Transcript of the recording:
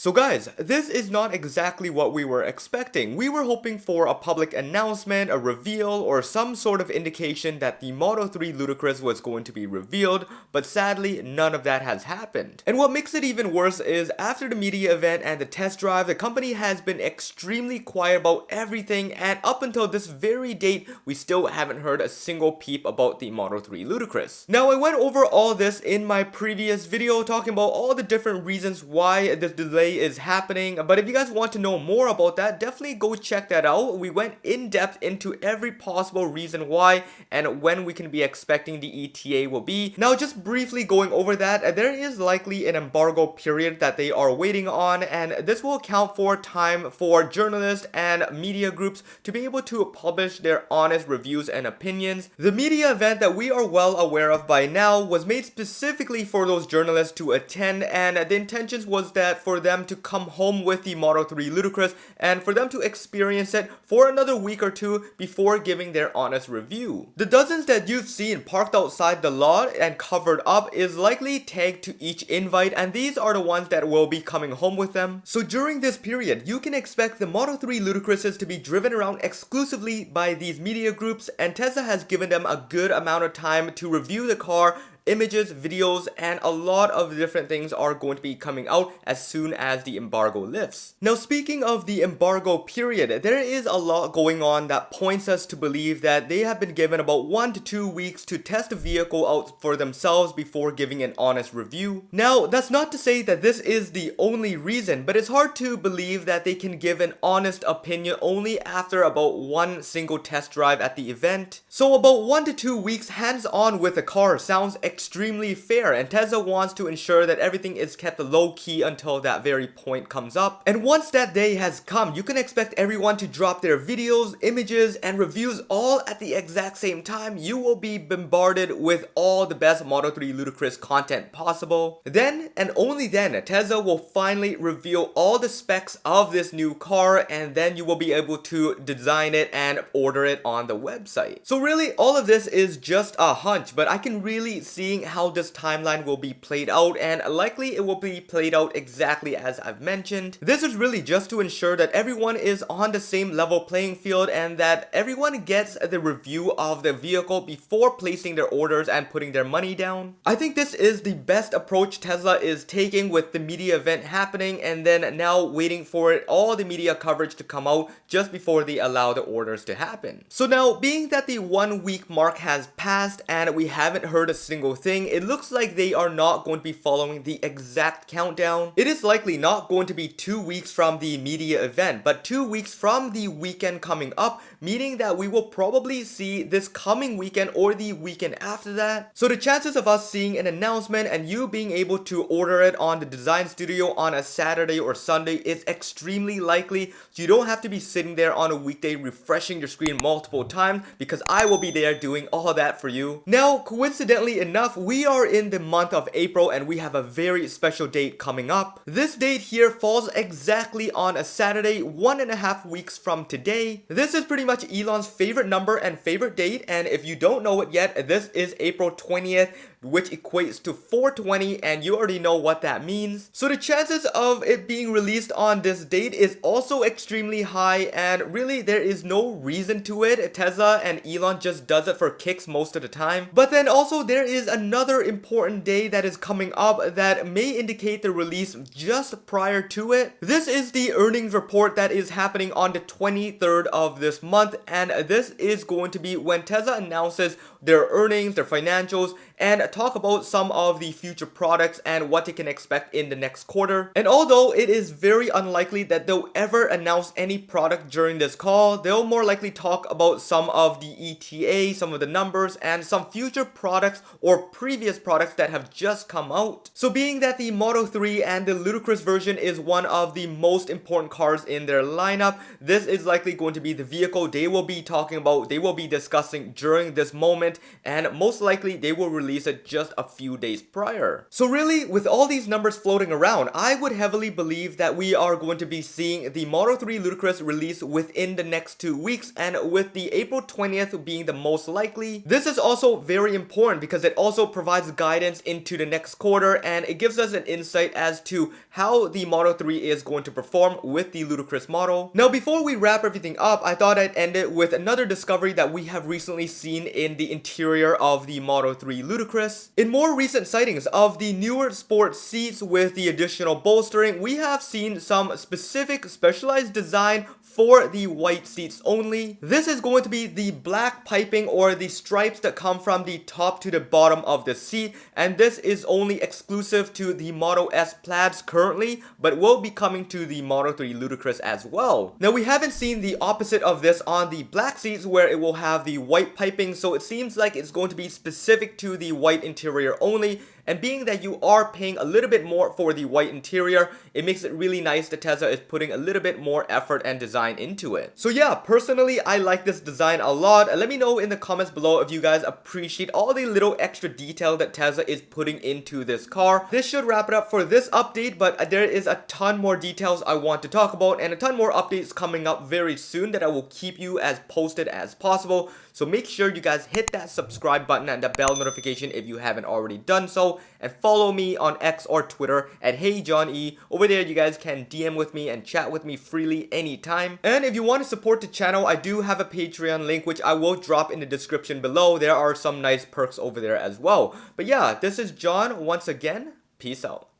So guys, this is not exactly what we were expecting. We were hoping for a public announcement, a reveal, or some sort of indication that the Moto 3 Ludicrous was going to be revealed, but sadly, none of that has happened. And what makes it even worse is after the media event and the test drive, the company has been extremely quiet about everything, and up until this very date, we still haven't heard a single peep about the Moto 3 Ludicrous. Now, I went over all this in my previous video talking about all the different reasons why this delay is happening, but if you guys want to know more about that, definitely go check that out. We went in depth into every possible reason why and when we can be expecting the ETA will be. Now, just briefly going over that, there is likely an embargo period that they are waiting on, and this will account for time for journalists and media groups to be able to publish their honest reviews and opinions. The media event that we are well aware of by now was made specifically for those journalists to attend, and the intentions was that for them to come home with the Moto 3 Ludicrous and for them to experience it for another week or two before giving their honest review. The dozens that you've seen parked outside the lot and covered up is likely tagged to each invite, and these are the ones that will be coming home with them. So during this period, you can expect the Moto 3 Ludicrouses to be driven around exclusively by these media groups, and Tesla has given them a good amount of time to review the car. Images, videos, and a lot of different things are going to be coming out as soon as the embargo lifts. Now, speaking of the embargo period, there is a lot going on that points us to believe that they have been given about 1 to 2 weeks to test the vehicle out for themselves before giving an honest review. Now, that's not to say that this is the only reason, but it's hard to believe that they can give an honest opinion only after about one single test drive at the event. So about 1 to 2 weeks hands-on with the car sounds extremely fair, and Tesla wants to ensure that everything is kept low-key until that very point comes up. And once that day has come, you can expect everyone to drop their videos, images, and reviews all at the exact same time. You will be bombarded with all the best Moto 3 Ludicrous content possible. Then, and only then, Tesla will finally reveal all the specs of this new car, and then you will be able to design it and order it on the website. So really, all of this is just a hunch, but I can really see how this timeline will be played out, and likely it will be played out exactly as I've mentioned. This is really just to ensure that everyone is on the same level playing field and that everyone gets the review of the vehicle before placing their orders and putting their money down. I think this is the best approach Tesla is taking with the media event happening and then now waiting for all the media coverage to come out just before they allow the orders to happen. So now, being that the 1 week mark has passed and we haven't heard a single thing, it looks like they are not going to be following the exact countdown. It is likely not going to be 2 weeks from the media event, but 2 weeks from the weekend coming up, meaning that we will probably see this coming weekend or the weekend after that. So the chances of us seeing an announcement and you being able to order it on the design studio on a Saturday or Sunday is extremely likely. So you don't have to be sitting there on a weekday refreshing your screen multiple times, because I will be there doing all that for you. Now, coincidentally enough, we are in the month of April and we have a very special date coming up. This date here falls exactly on a Saturday, 1.5 weeks from today. This is pretty much Elon's favorite number and favorite date, and if you don't know it yet, this is April 20th, which equates to 420, and you already know what that means. So the chances of it being released on this date is also extremely high, and really there is no reason to it. Tesla and Elon just does it for kicks most of the time. But then also there is another important day that is coming up that may indicate the release just prior to it. This is the earnings report that is happening on the 23rd of this month, and this is going to be when Tesla announces their earnings, their financials, and talk about some of the future products and what they can expect in the next quarter. And although it is very unlikely that they'll ever announce any product during this call, they'll more likely talk about some of the ETA, some of the numbers, and some future products or previous products that have just come out. So being that the Moto 3 and the Ludicrous version is one of the most important cars in their lineup, this is likely going to be the vehicle they will be talking about, they will be discussing during this moment, and most likely they will release it posted just a few days prior. So really, with all these numbers floating around, I would heavily believe that we are going to be seeing the Moto 3 Ludicrous release within the next 2 weeks, and with the April 20th being the most likely. This is also very important because it also provides guidance into the next quarter, and it gives us an insight as to how the Moto 3 is going to perform with the Ludicrous model. Now, before we wrap everything up, I thought I'd end it with another discovery that we have recently seen in the interior of the Moto 3 Ludicrous. In more recent sightings of the newer sport seats with the additional bolstering, we have seen some specific specialized design for the white seats only. This is going to be the black piping or the stripes that come from the top to the bottom of the seat, and this is only exclusive to the Moto S plaids currently, but will be coming to the Moto 3 Ludicrous as well. Now, we haven't seen the opposite of this on the black seats where it will have the white piping, so it seems like it's going to be specific to the white interior only. And being that you are paying a little bit more for the white interior, it makes it really nice that Tesla is putting a little bit more effort and design into it. So yeah, personally, I like this design a lot. Let me know in the comments below if you guys appreciate all the little extra detail that Tesla is putting into this car. This should wrap it up for this update, but there is a ton more details I want to talk about and a ton more updates coming up very soon that I will keep you as posted as possible. So make sure you guys hit that subscribe button and the bell notification if you haven't already done so. And follow me on X or Twitter at HeyJohnE. Over there you guys can DM with me and chat with me freely anytime. And if you want to support the channel, I do have a Patreon link which I will drop in the description below. There are some nice perks over there as well. But yeah, this is John once again. Peace out.